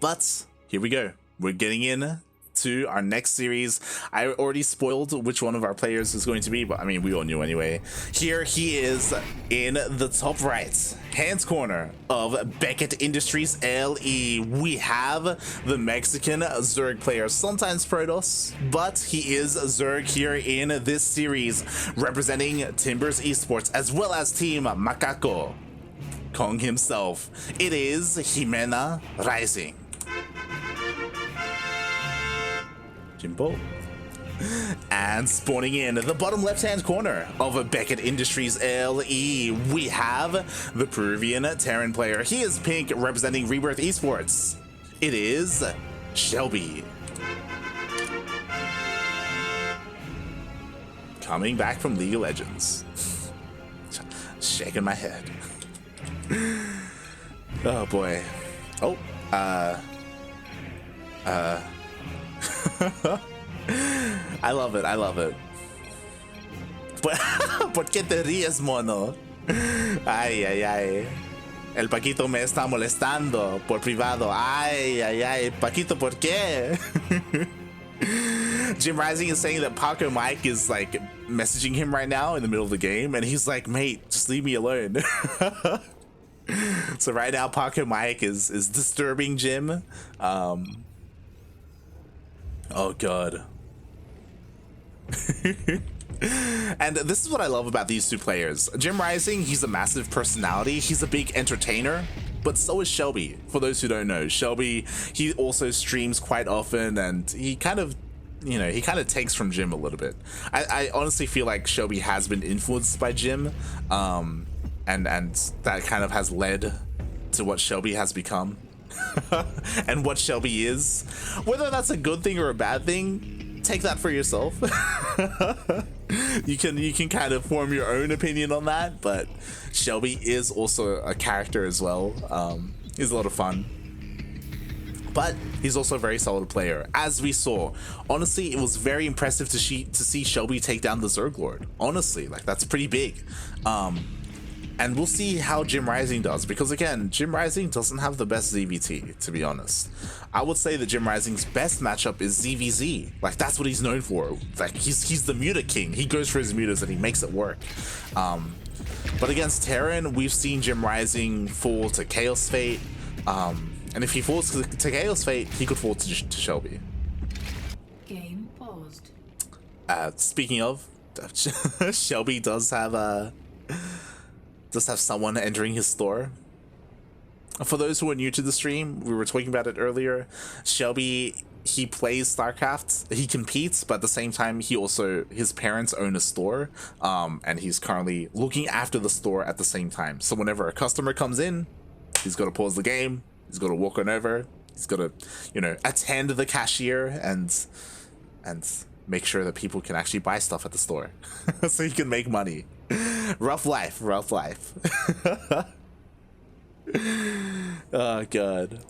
But here we go. We're getting in to our next series. I already spoiled which one of our players is going to be, but I mean, we all knew anyway. Here he is in the top right hands corner of Beckett Industries LE. We have the Mexican Zerg player, sometimes Protoss, but he is Zerg here in this series, representing Timbers Esports as well as Team Macaco Kong himself. It is JimRising. Jimbo. And spawning in the bottom left hand corner of Beckett Industries LE, we have the Peruvian Terran player. He is pink, representing Rebirth Esports. It is Shellbee. Coming back from League of Legends. Shaking my head. Oh boy. Oh, I love it, I love it. ¿Por qué te ríes, mono? Ay, ay, ay. El Paquito me está molestando por privado. Ay, ay, ay. Paquito, ¿por qué? JimRising is saying that Paco Mike is like messaging him right now in the middle of the game, and he's like, mate, just leave me alone. So right now, Paco Mike is disturbing Jim. Oh god. And this is what I love about these two players. JimRising, he's a massive personality, he's a big entertainer, but so is Shellbee. For those who don't know, Shellbee, he also streams quite often, and he kind of, you know, he kind of takes from Jim a little bit. I honestly feel like Shellbee has been influenced by Jim, and that kind of has led to what Shellbee has become. And what Shellbee is. Whether that's a good thing or a bad thing, take that for yourself. You can kind of form your own opinion on that, but Shellbee is also a character as well. He's a lot of fun, but he's also a very solid player, as we saw. Honestly, it was very impressive to see Shellbee take down the Zerg Lord. Honestly, like, that's pretty big. And we'll see how JimRising does, because again, JimRising doesn't have the best ZvT, to be honest. I would say that JimRising's best matchup is ZvZ. Like, that's what he's known for. Like, he's the muta king. He goes for his mutas and he makes it work. But against Terran, we've seen JimRising fall to Chaos Fate. And if he falls to Chaos Fate, he could fall to Shellbee. Game paused. Speaking of, Shellbee does have someone entering his store. For those who are new to the stream, we were talking about it earlier. Shellbee, he plays StarCraft, he competes, but at the same time, his parents own a store, and he's currently looking after the store at the same time. So whenever a customer comes in, he's got to pause the game, he's got to walk on over, he's got to, you know, attend the cashier and make sure that people can actually buy stuff at the store so he can make money. Rough life, rough life. Oh god.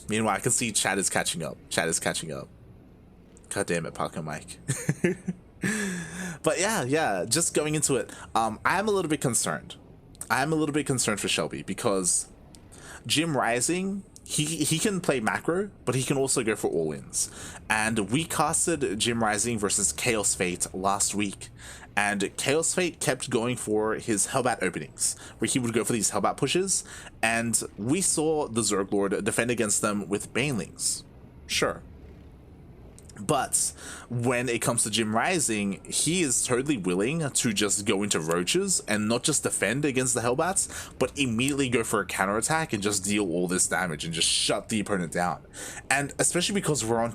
Meanwhile, I can see chat is catching up. Chat is catching up. God damn it, Paco Mike. But yeah, just going into it, I am a little bit concerned. I am a little bit concerned for Shellbee, because JimRising, he can play macro, but he can also go for all-ins. And we casted JimRising versus Chaos Fate last week, and Chaos Fate kept going for his Hellbat openings, where he would go for these Hellbat pushes, and we saw the Zerg Lord defend against them with Banelings. Sure. But when it comes to JimRising, he is totally willing to just go into roaches and not just defend against the Hellbats, but immediately go for a counterattack and just deal all this damage and just shut the opponent down. And especially because we're on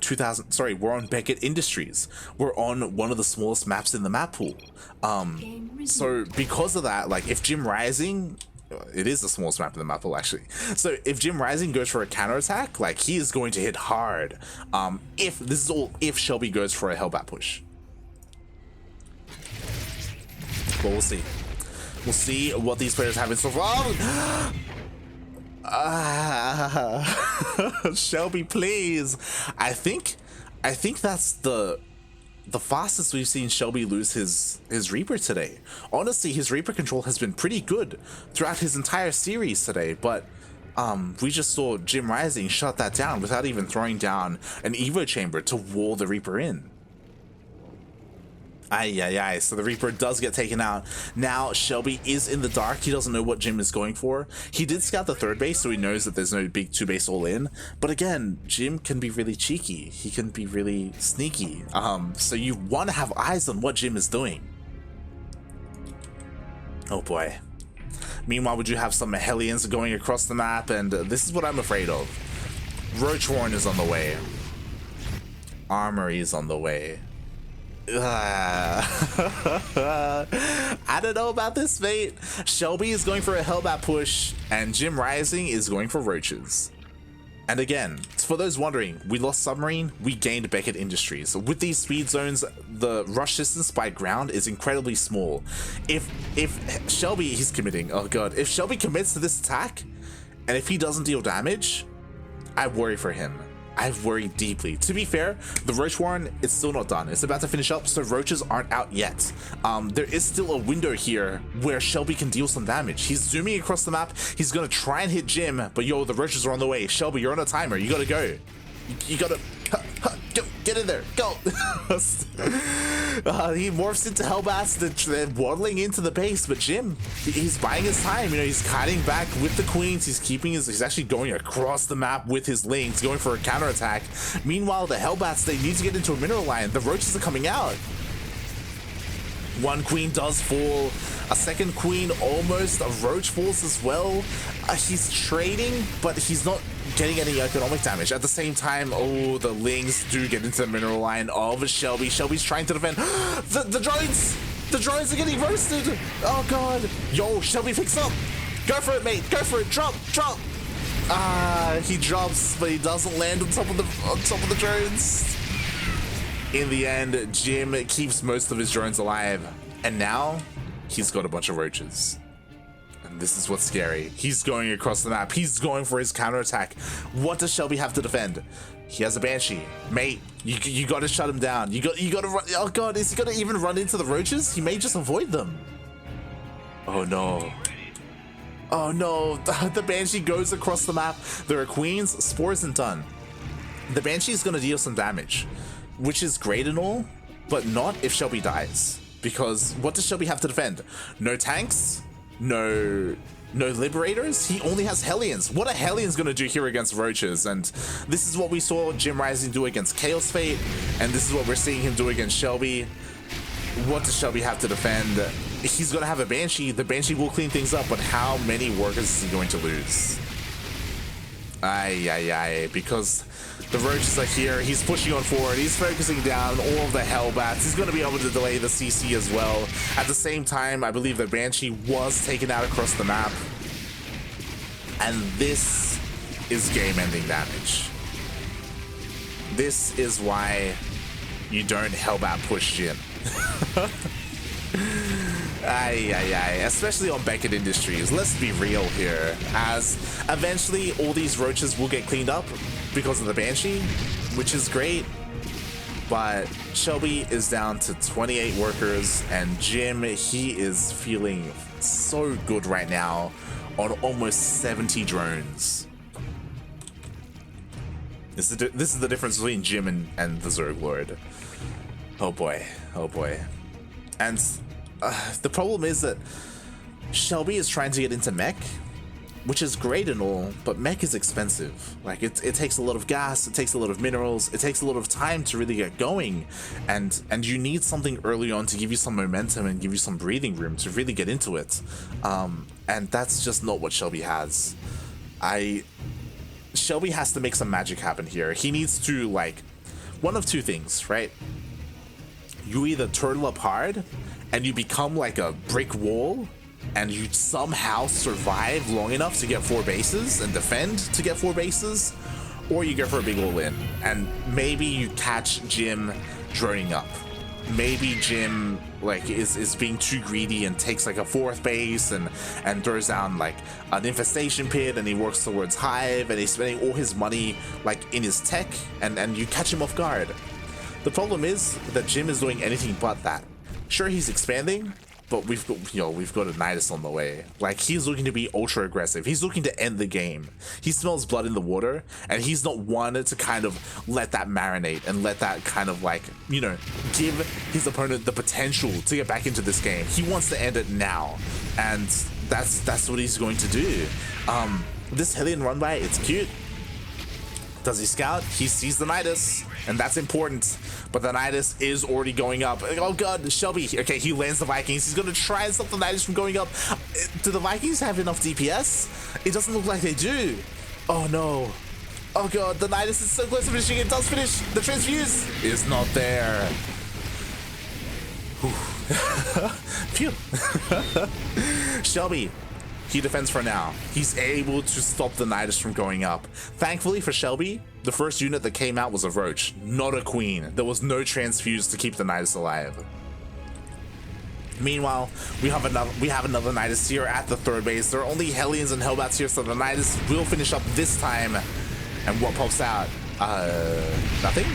Beckett Industries. We're on one of the smallest maps in the map pool. So because of that, like, if JimRising, it is the smallest map in the map pool, actually. So if JimRising goes for a counterattack, like, he is going to hit hard. If Shellbee goes for a Hellbat push. But we'll see. We'll see what these players have in store. Shellbee, please. I think that's the fastest we've seen Shellbee lose his Reaper today. Honestly, his Reaper control has been pretty good throughout his entire series today, but we just saw JimRising shut that down without even throwing down an Evo chamber to wall the Reaper in. Aye, so the Reaper does get taken out. Now Shellbee is in the dark. He doesn't know what Jim is going for. He did scout the third base, so he knows that there's no big 2-base all in. But again, Jim can be really cheeky. He can be really sneaky. So you want to have eyes on what Jim is doing. Oh boy. Meanwhile, we do have some Hellions going across the map, and this is what I'm afraid of. Roach Warren is on the way. Armory is on the way. I don't know about this, mate. Shellbee is going for a Hellbat push, and JimRising is going for Roaches. And again, for those wondering, we lost Submarine, we gained Beckett Industries. With these speed zones, the rush distance by ground is incredibly small. If Shellbee, he's committing, oh god, if Shellbee commits to this attack, and if he doesn't deal damage, I worry for him. I worry deeply. To be fair, the Roach Warren is still not done. It's about to finish up, so Roaches aren't out yet. There is still a window here where Shellbee can deal some damage. He's zooming across the map. He's gonna try and hit Jim, but yo, the Roaches are on the way. Shellbee, you're on a timer. You gotta go. You gotta go, get in there, go. He morphs into Hellbats, they're waddling into the base, but Jim, he's buying his time. You know, he's kiting back with the queens. He's actually going across the map with his links, going for a counterattack. Meanwhile, the Hellbats, they need to get into a mineral line. The Roaches are coming out. One queen does fall, a second queen almost, a Roach falls as well. He's trading, but he's not getting any economic damage. At the same time, oh, the Lings do get into the mineral line of Shellbee. Shelby's trying to defend. The drones! The drones are getting roasted! Oh god! Yo, Shellbee picks up! Go for it, mate! Go for it! Drop! He drops, but he doesn't land on top of the drones. In the end, Jim keeps most of his drones alive, and now he's got a bunch of Roaches. And this is what's scary. He's going across the map. He's going for his counterattack. What does Shellbee have to defend? He has a Banshee. Mate, you gotta shut him down. You gotta run. Oh god, is he gonna even run into the Roaches? He may just avoid them. Oh no. Oh no, the Banshee goes across the map. There are queens, Spore isn't done. The Banshee is gonna deal some damage, which is great and all, but not if Shellbee dies. Because what does Shellbee have to defend? No tanks, no Liberators, he only has Hellions. What are Hellions gonna do here against Roaches? And this is what we saw JimRising do against Chaos Fate, and this is what we're seeing him do against Shellbee. What does Shellbee have to defend? He's gonna have a Banshee. The Banshee will clean things up, but how many workers is he going to lose? Because the Roaches are here. He's pushing on forward. He's focusing down all of the Hellbats. He's going to be able to delay the CC as well. At the same time, I believe the Banshee was taken out across the map. And this is game-ending damage. This is why you don't Hellbat push Jim. Especially on Beckett Industries. Let's be real here, as eventually all these Roaches will get cleaned up because of the Banshee, which is great, but Shellbee is down to 28 workers, and Jim, he is feeling so good right now on almost 70 drones. This is the difference between Jim and the Zerg Lord. Oh boy. And the problem is that Shellbee is trying to get into mech, which is great and all, but mech is expensive. Like, it takes a lot of gas, it takes a lot of minerals, it takes a lot of time to really get going, and you need something early on to give you some momentum and give you some breathing room to really get into it. And that's just not what Shellbee has. Shellbee has to make some magic happen here. He needs to, like, one of two things, right? You either turtle up hard and you become like a brick wall, and you somehow survive long enough to get 4 bases and defend to get 4 bases, or you go for a big all-in, and maybe you catch Jim droning up. Maybe Jim like is being too greedy and takes like a 4th base and throws down like an infestation pit, and he works towards Hive, and he's spending all his money like in his tech, and you catch him off guard. The problem is that Jim is doing anything but that. Sure, he's expanding, but we've got a Nidus on the way. Like, he's looking to be ultra aggressive. He's looking to end the game. He smells blood in the water, and he's not one to kind of let that marinate and let that kind of, like, you know, give his opponent the potential to get back into this game. He wants to end it now, and that's what he's going to do. This Hellion run by, it's cute. Does he scout? He sees the Nidus, and that's important. But the Nidus is already going up. Oh god, Shellbee. Okay, he lands the Vikings. He's gonna try and stop the Nidus from going up. Do the Vikings have enough DPS? It doesn't look like they do. Oh no. Oh god, the Nidus is so close to finishing. It does finish. The transfuse is not there. Phew. Shellbee. He defends for now. He's able to stop the Nidus from going up. Thankfully for Shellbee, the first unit that came out was a Roach, not a Queen. There was no transfuse to keep the Nidus alive. Meanwhile, we have another Nidus here at the third base. There are only Hellions and Hellbats here, so the Nidus will finish up this time. And what pops out? Nothing?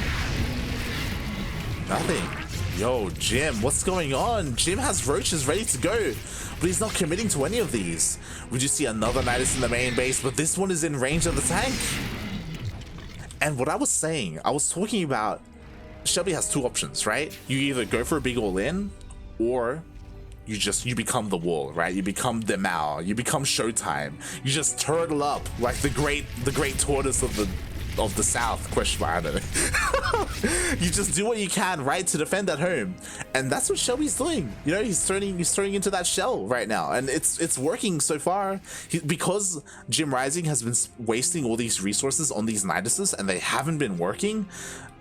Nothing. Yo, Jim, what's going on? Jim has Roaches ready to go, but he's not committing to any of these. We just see another Nidus in the main base, but this one is in range of the tank. And what I was saying, I was talking about Shellbee has two options, right? You either go for a big all-in, or you become the wall, right? You become the Mao, you become Showtime. You just turtle up like the great tortoise of the South, question mark, I don't know. You just do what you can, right, to defend at home, and that's what Shellbee's doing. You know, he's turning into that shell right now, and it's working so far. Because JimRising has been wasting all these resources on these Niduses, and they haven't been working.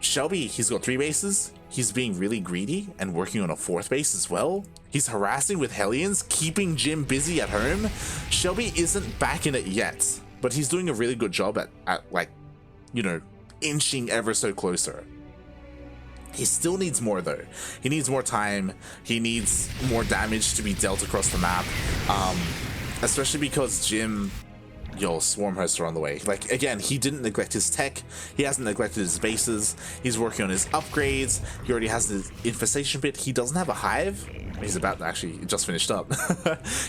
Shellbee, he's got 3 bases. He's being really greedy and working on a 4th base as well. He's harassing with Hellions, keeping Jim busy at home. Shellbee isn't back in it yet, but he's doing a really good job at like, you know, inching ever so closer. He still needs more though. He needs more time. He needs more damage to be dealt across the map. Especially because Jim, Swarm Hosts are on the way. Like, again, he didn't neglect his tech. He hasn't neglected his bases. He's working on his upgrades. He already has the Infestation Pit. He doesn't have a Hive. He's about to actually just finished up.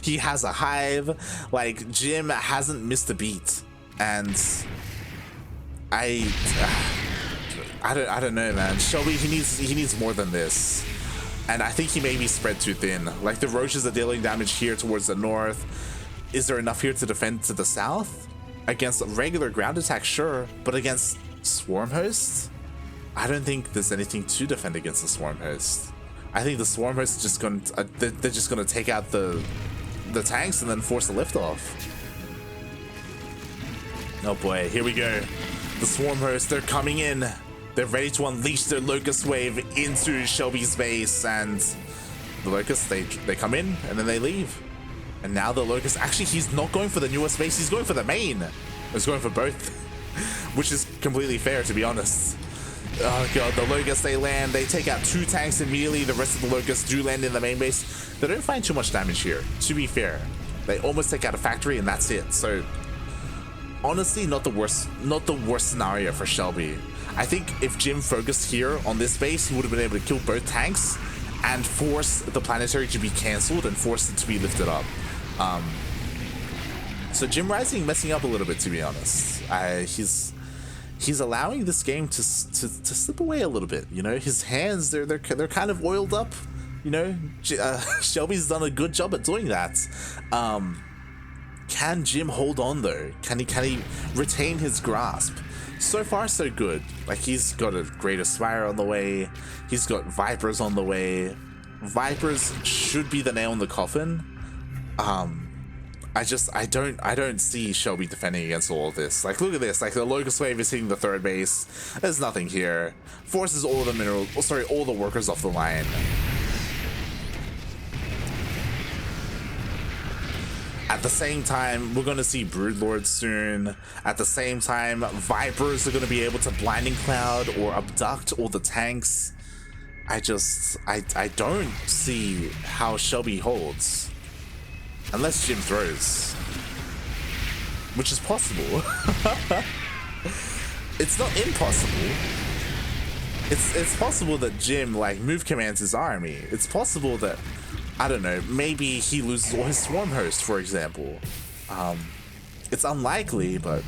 He has a Hive. Like, Jim hasn't missed a beat. And I don't know, man. Shellbee, he needs more than this, and I think he may be spread too thin. Like, the Roaches are dealing damage here towards the north. Is there enough here to defend to the south? Against a regular ground attack, sure, but against Swarm Hosts, I don't think there's anything to defend against the Swarm Host. I think the Swarm Host is just going to they're just going to take out the tanks and then force the lift off. Oh boy, here we go. The Swarm Hosts, they're coming in. They're ready to unleash their Locust Wave into Shellbee's base, and the Locusts, they come in and then they leave. And now the Locust, actually, he's not going for the newest base, he's going for the main. He's going for both, which is completely fair, to be honest. Oh god, the Locusts, they land, they take out 2 tanks immediately. The rest of the Locusts do land in the main base. They don't find too much damage here, to be fair. They almost take out a factory and that's it. So honestly, not the worst scenario for Shellbee. I think if Jim focused here on this base, he would have been able to kill both tanks and force the planetary to be cancelled and force it to be lifted up. So JimRising messing up a little bit, to be honest. He's allowing this game to slip away a little bit. You know, his hands, they're kind of oiled up. You know, Shellbee's done a good job at doing that. Can Jim hold on though? Can he retain his grasp? So far so good. Like, he's got a Great Aspire on the way. He's got Vipers on the way. Vipers should be the nail in the coffin. I don't see Shellbee defending against all of this. Like, look at this. Like, the Locust Wave is hitting the 3rd base. There's nothing here. Forces all the workers off the line. At the same time, we're going to see Broodlords soon. At the same time, Vipers are going to be able to Blinding Cloud or abduct all the tanks. I don't see how Shellbee holds. Unless Jim throws. Which is possible. It's not impossible. It's possible that Jim, like, move commands his army. It's possible that I don't know, maybe he loses all his swarm host, for example. It's unlikely, but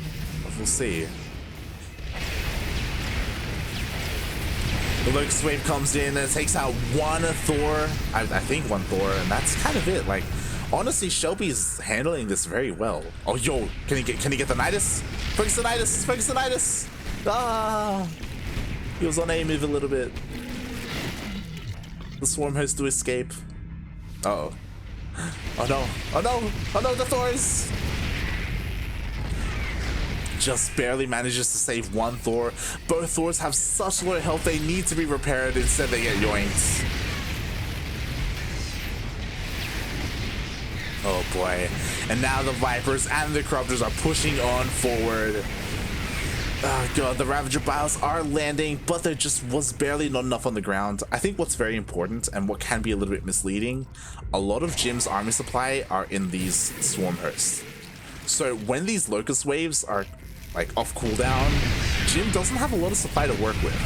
we'll see. The Locust Wave comes in and takes out one Thor. I think one Thor, and that's kind of it. Like, honestly, Shellbee is handling this very well. Oh, yo, can he get the Nidus? Focus the Nidus! Focus the Nidus! Ah! He was on A move a little bit. The swarm host to escape. Uh-oh. Oh no! Oh no! Oh no, the Thors! Just barely manages to save one Thor. Both Thors have such low health, they need to be repaired. Instead, they get yoinked. Oh boy. And now the Vipers and the Corruptors are pushing on forward. Oh god, the Ravager Biles are landing, but there just was barely not enough on the ground. I think what's very important and what can be a little bit misleading, a lot of Jim's army supply are in these Swarm Hosts. So when these Locust Waves are like off cooldown, Jim doesn't have a lot of supply to work with.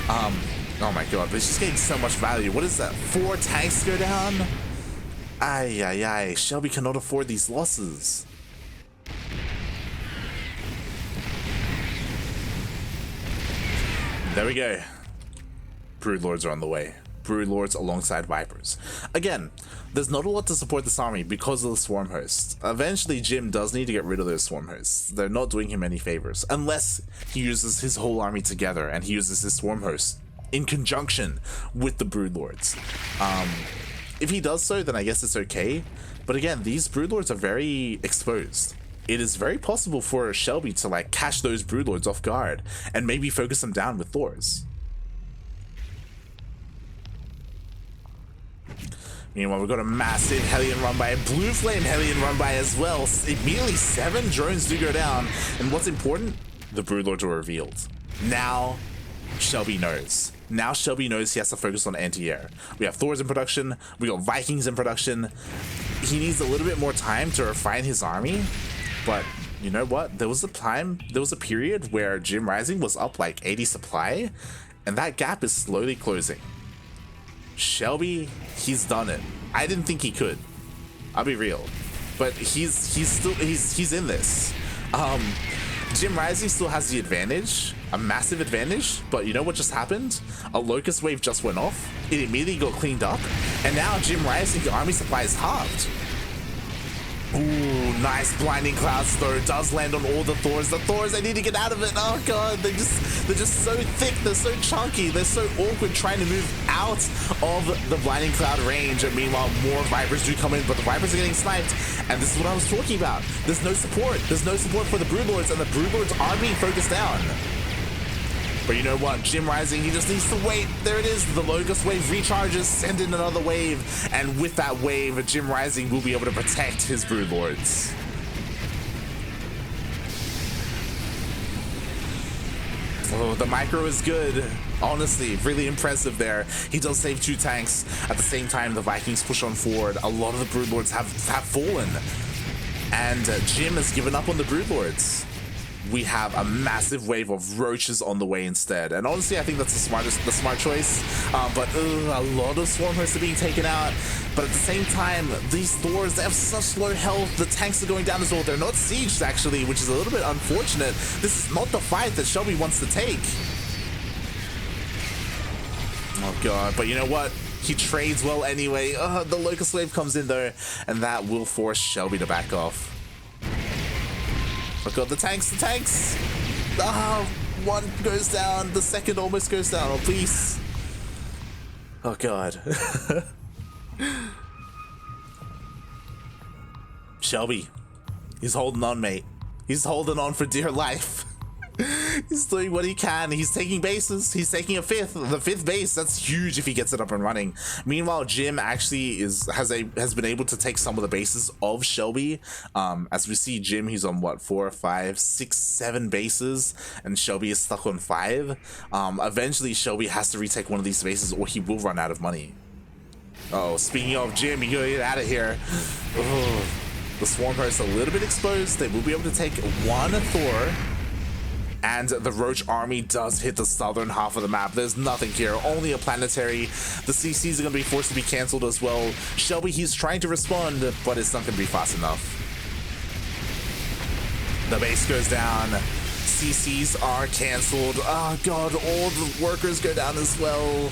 Oh my god, but he's just getting so much value. What is that? 4 tanks go down? Ay, ay, ay. Shellbee cannot afford these losses. There we go. Broodlords are on the way. Broodlords alongside Vipers. Again, there's not a lot to support this army because of the Swarm Hosts. Eventually, Jim does need to get rid of those Swarm Hosts. They're not doing him any favors. Unless he uses his whole army together and he uses his Swarm Hosts in conjunction with the Broodlords. If he does so, then I guess it's okay. But again, these Broodlords are very exposed. It is very possible for Shellbee to like catch those Broodlords off guard and maybe focus them down with Thors. Meanwhile, we've got a massive Hellion run by, a Blue Flame Hellion run by as well. Immediately 7 drones do go down. And what's important? The Broodlords are revealed. Now, Shellbee knows. Now Shellbee knows he has to focus on anti-air. We have Thors in production. We got Vikings in production. He needs a little bit more time to refine his army. But you know what? There was a period where JimRising was up like 80 supply. And that gap is slowly closing. Shellbee, he's done it. I didn't think he could. I'll be real. But he's in this. JimRising still has the advantage, a massive advantage, but you know what just happened? A Locust Wave just went off, it immediately got cleaned up, and now JimRising's army supply is halved. Ooh, nice Blinding Clouds though, does land on all the Thors. The Thors, they need to get out of it. Oh god, they're just so thick, they're so chunky, they're so awkward trying to move out of the Blinding Cloud range. And meanwhile, more Vipers do come in, but the Vipers are getting sniped. And this is what I was talking about. There's no support. There's no support for the Broodlords, and the Broodlords are being focused down. But you know what? JimRising, he just needs to wait. There it is. The Locust Wave recharges, send in another wave. And with that wave, JimRising will be able to protect his Broodlords. Oh, the micro is good. Honestly, really impressive there. He does save 2 tanks. At the same time, the Vikings push on forward. A lot of the Broodlords have fallen. And Jim has given up on the Broodlords. We have a massive wave of roaches on the way instead, and honestly I think that's the smart choice. But a lot of Swarm Hosts are being taken out, but at the same time these Thors, they have such low health. The tanks are going down as well. They're not sieged actually, which is a little bit unfortunate. This is not the fight that Shellbee wants to take. Oh god, but you know what? He trades well anyway. The Locust Wave comes in though, and that will force Shellbee to back off. Oh god, the tanks! One goes down, the second almost goes down. Oh, please. Oh god. Shellbee, he's holding on, mate. He's holding on for dear life. He's doing what he can. He's taking bases. He's taking the 5th base. That's huge if he gets it up and running. Meanwhile, Jim actually has been able to take some of the bases of Shellbee. As we see, Jim, he's on what, 4, 5, 6, 7 bases, and Shellbee is stuck on 5. Eventually, Shellbee has to retake one of these bases, or he will run out of money. Oh, speaking of Jim, you gotta get out of here. Oh, the Swarm Host a little bit exposed. They will be able to take 1 Thor. and the Roach army does hit the southern half of the map. There's nothing here, only a planetary. The CCs are going to be forced to be cancelled as well. Shellbee, he's trying to respond, but it's not going to be fast enough. The base goes down. CCs are cancelled. Oh god, all the workers go down as well.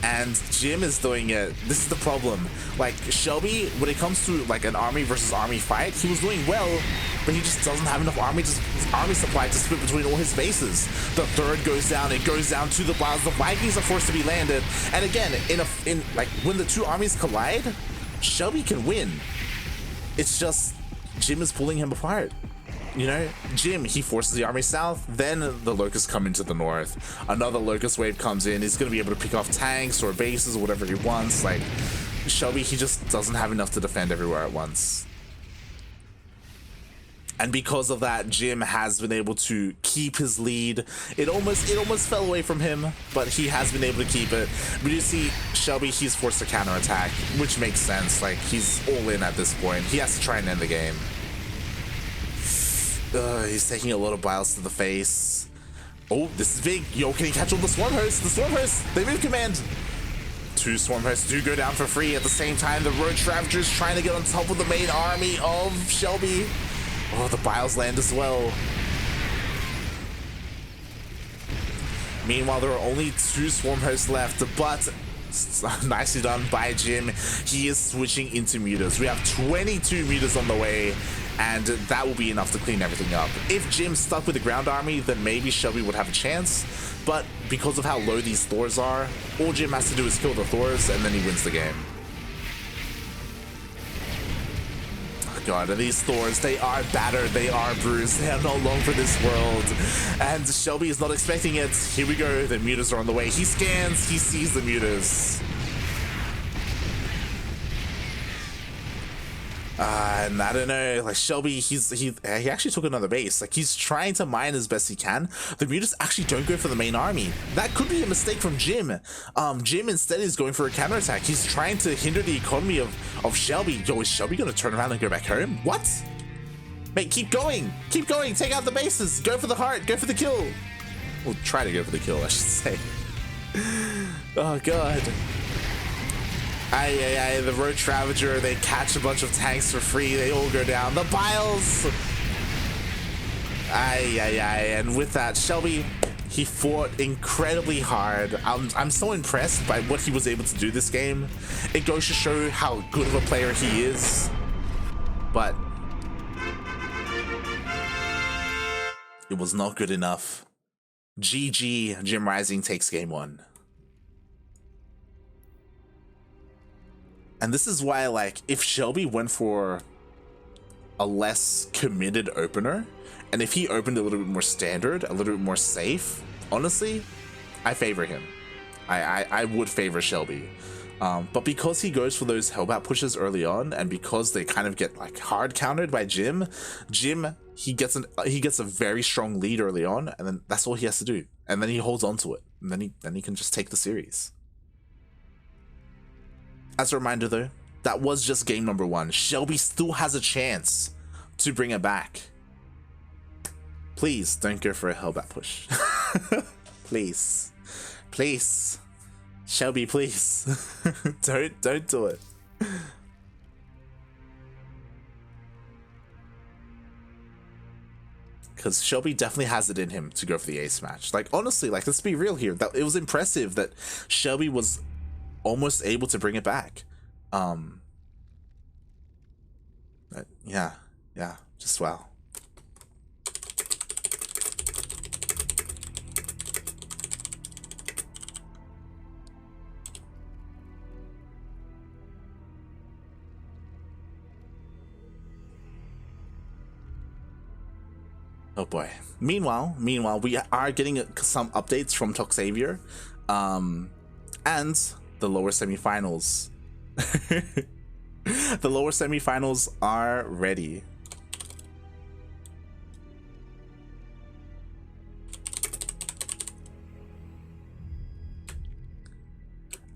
And Jim is doing it. This is the problem. Like, Shellbee, when it comes to like an army versus army fight, he was doing well, but he just doesn't have enough army supply to split between all his bases. The third goes down. It goes down to the Biles. The Vikings are forced to be landed. And again, in like when the two armies collide, Shellbee can win. It's just Jim is pulling him apart. You know, Jim, he forces the army south, then the Locusts come into the north. Another Locust wave comes in. He's going to be able to pick off tanks or bases or whatever he wants. Like, Shellbee, he just doesn't have enough to defend everywhere at once. And because of that, Jim has been able to keep his lead. It almost fell away from him, but he has been able to keep it. But you see, Shellbee, he's forced to counterattack, which makes sense. Like, he's all in at this point. He has to try and end the game. He's taking a lot of Biles to the face. Oh, this is big. Yo, can he catch all the Swarm Hosts? The Swarm Hosts, they move command. Two Swarm Hosts do go down for free. At the same time, the Roach Ravagers trying to get on top of the main army of Shellbee. Oh, the Biles land as well. Meanwhile, there are only two Swarm Hosts left, but nicely done by Jim. He is switching into mutas. We have 22 mutas on the way, and that will be enough to clean everything up. If Jim stuck with the ground army, then maybe Shellbee would have a chance, but because of how low these Thors are, all Jim has to do is kill the Thors, and then he wins the game. Oh god, and these Thors, they are battered, they are bruised, they are not long for this world, and Shellbee is not expecting it. Here we go, the mutas are on the way. He scans, he sees the mutas. And I don't know, like Shellbee, he actually took another base. Like, he's trying to mine as best he can. The mutas actually don't go for the main army. That could be a mistake from Jim. Jim instead is going for a counterattack. He's trying to hinder the economy of Shellbee. Yo, is Shellbee gonna turn around and go back home? What? Mate, keep going, take out the bases, go for the heart, go for the kill. Well, try to go for the kill, I should say. Oh god. The Roach Ravager, they catch a bunch of tanks for free, they all go down. The Biles! And with that, Shellbee, he fought incredibly hard. I'm so impressed by what he was able to do this game. It goes to show how good of a player he is. But it was not good enough. GG, JimRising takes game 1. And this is why, like, if Shellbee went for a less committed opener, and if he opened a little bit more standard, a little bit more safe, honestly, I favor him. I would favor Shellbee. But because he goes for those Hellbat pushes early on, and because they kind of get like hard countered by Jim, he gets a very strong lead early on, and then that's all he has to do, and then he holds on to it, and then he can just take the series. As a reminder though, that was just game number 1. Shellbee still has a chance to bring it back. Please don't go for a Hellbat push. Please. Please. Shellbee, please. don't do it. Because Shellbee definitely has it in him to go for the ace match. Like, honestly, like, let's be real here. That it was impressive that Shellbee was almost able to bring it back. Yeah, just wow. Oh boy. Meanwhile, we are getting some updates from Toxavier, and the lower semifinals. The lower semifinals are ready.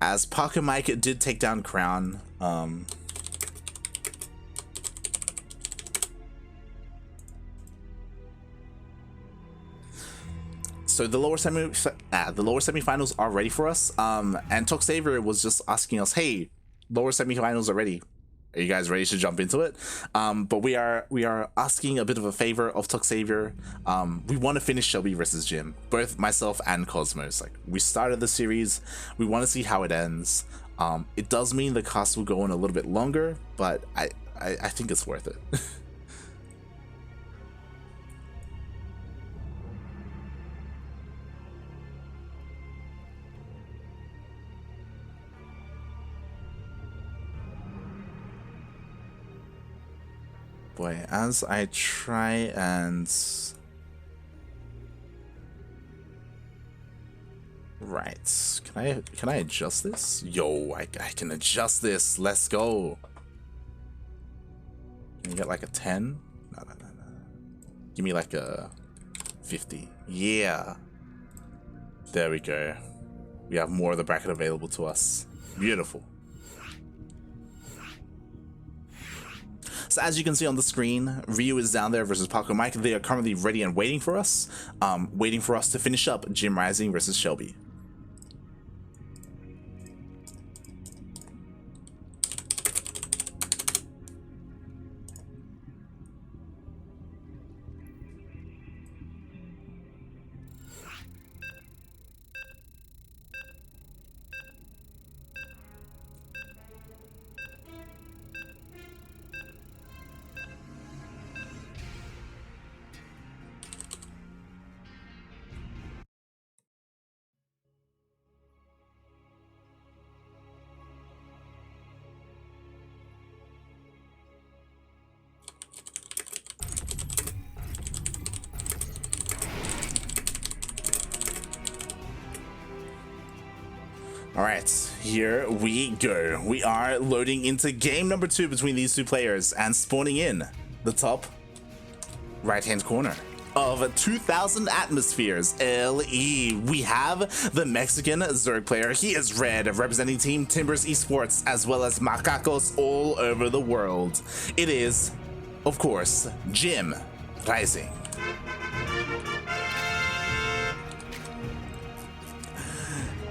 As Parker Mike did take down Crown, so the lower semifinals are ready for us. And Toxavier was just asking us, hey, lower semifinals are ready. Are you guys ready to jump into it? But we are asking a bit of a favor of Toxavier. We want to finish Shellbee versus Jim, both myself and Cosmos. Like, we started the series, we want to see how it ends. It does mean the cast will go on a little bit longer, but I think it's worth it. Boy, as I try and... Right, can I adjust this? Yo, I can adjust this. Let's go. Can you get like a 10? No. Give me like a 50. Yeah. There we go. We have more of the bracket available to us. Beautiful. So as you can see on the screen, Ryu is down there versus Paco Mike. They are currently ready and waiting for us to finish up JimRising versus Shellbee. Alright, here we go. We are loading into game number 2 between these two players and spawning in the top right-hand corner of 2000 atmospheres LE. We have the Mexican Zerg player. He is red, representing Team Timbers Esports, as well as Macacos all over the world. It is, of course, JimRising.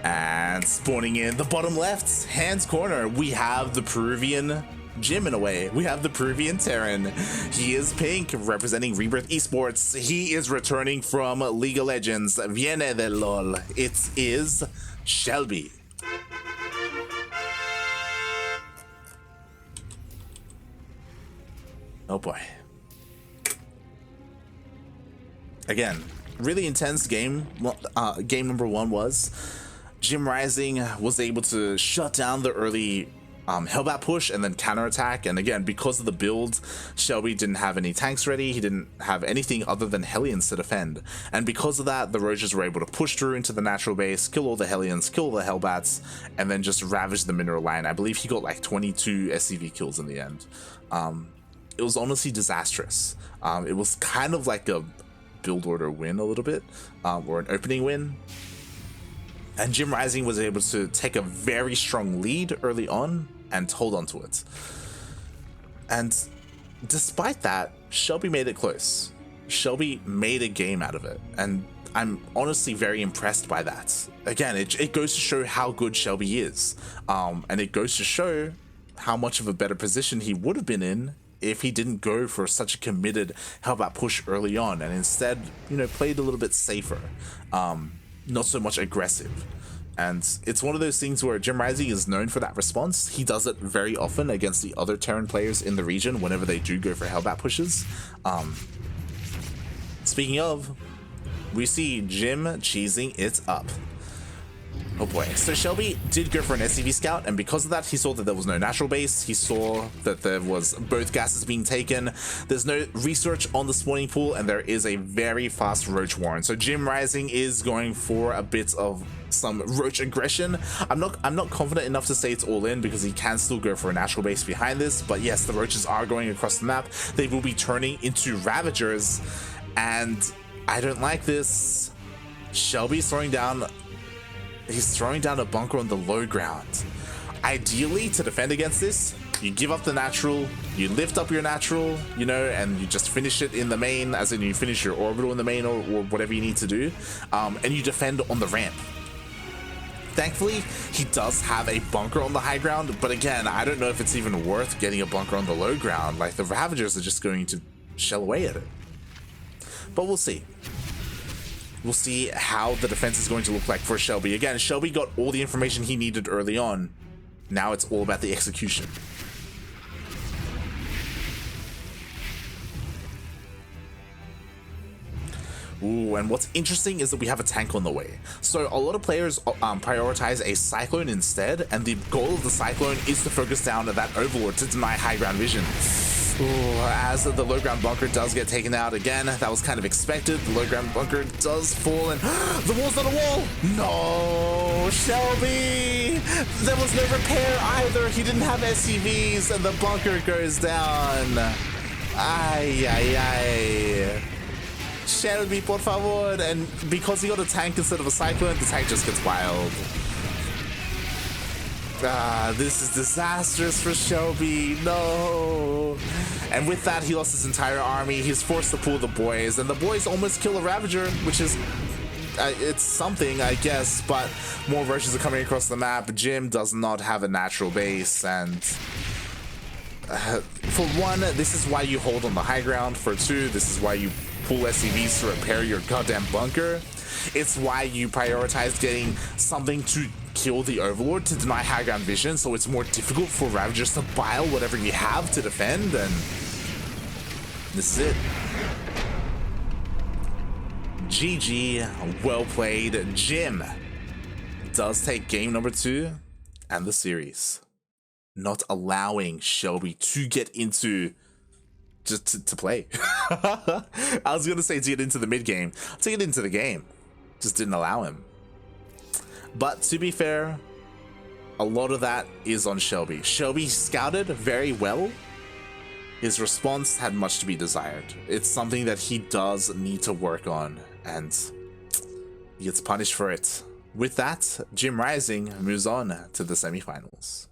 And spawning in the bottom left hand corner, we have the Peruvian Jim in a way. We have the Peruvian Terran. He is pink, representing Rebirth Esports. He is returning from League of Legends. Viene de LOL. It is Shellbee. Oh boy. Again, really intense game. Game number 1 was. JimRising was able to shut down the early Hellbat push and then counterattack, and again, because of the build, Shellbee didn't have any tanks ready. He didn't have anything other than Hellions to defend, and because of that, the Roaches were able to push through into the natural base, kill all the Hellions, kill all the Hellbats, and then just ravage the mineral line. I believe he got like 22 SCV kills in the end. It was honestly disastrous. It was kind of like a build order win a little bit, or an opening win. And JimRising was able to take a very strong lead early on and hold on to it. And despite that, Shellbee made it close. Shellbee made a game out of it, and I'm honestly very impressed by that. Again, it goes to show how good Shellbee is, and it goes to show how much of a better position he would have been in if he didn't go for such a committed Hellbat push early on, and instead, you know, played a little bit safer. Not so much aggressive. And it's one of those things where JimRising is known for that response. He does it very often against the other Terran players in the region whenever they do go for Hellbat pushes. Speaking of, we see Jim cheesing it up. Oh boy. So Shellbee did go for an SCV scout, and because of that, he saw that there was no natural base. He saw that there was both gases being taken. There's no research on the spawning pool, and there is a very fast Roach Warren. So JimRising is going for a bit of some Roach aggression. I'm not confident enough to say it's all in, because he can still go for a natural base behind this. But yes, the Roaches are going across the map. They will be turning into Ravagers, and I don't like this. Shellbee's throwing down. He's throwing down a bunker on the low ground. Ideally, to defend against this, You give up the natural, you lift up your natural, you know, and you just finish it in the main, as in you finish your orbital in the main or whatever you need to do, and you defend on the ramp. Thankfully, he does have a bunker on the high ground, but again, I don't know if it's even worth getting a bunker on the low ground. Like, the Ravagers are just going to shell away at it. But we'll see. We'll see how the defense is going to look like for Shellbee. Again, Shellbee got all the information he needed early on. Now it's all about the execution. Ooh, and what's interesting is that we have a tank on the way. So a lot of players prioritize a Cyclone instead, and the goal of the Cyclone is to focus down at that Overlord to deny high ground vision. Ooh, as the low ground bunker does get taken out again, that was kind of expected. The low ground bunker does fall, and the wall's not a wall! No, Shellbee! There was no repair either. He didn't have SCVs, and the bunker goes down. Ay, ay, ay. Shellbee, por favor. And because he got a tank instead of a Cyclone, the tank just gets wild. This is disastrous for Shellbee. No. And with that, he lost his entire army. He's forced to pull the boys, and the boys almost kill a Ravager, which is it's something, I guess. But more versions are coming across the map. Jim does not have a natural base, and for one, this is why you hold on the high ground. For two, this is why you pull SCVs to repair your goddamn bunker. It's why you prioritize getting something to kill the Overlord to deny high ground vision, so it's more difficult for Ravagers to bile whatever you have to defend, and this is it. GG, well played. Jim does take game number 2 and the series, not allowing Shellbee to get into just to play. I was gonna say to get into the mid game, to get into the game, just didn't allow him. But to be fair, a lot of that is on Shellbee. Shellbee scouted very well. His response had much to be desired. It's something that he does need to work on, and he gets punished for it. With that, JimRising moves on to the semifinals.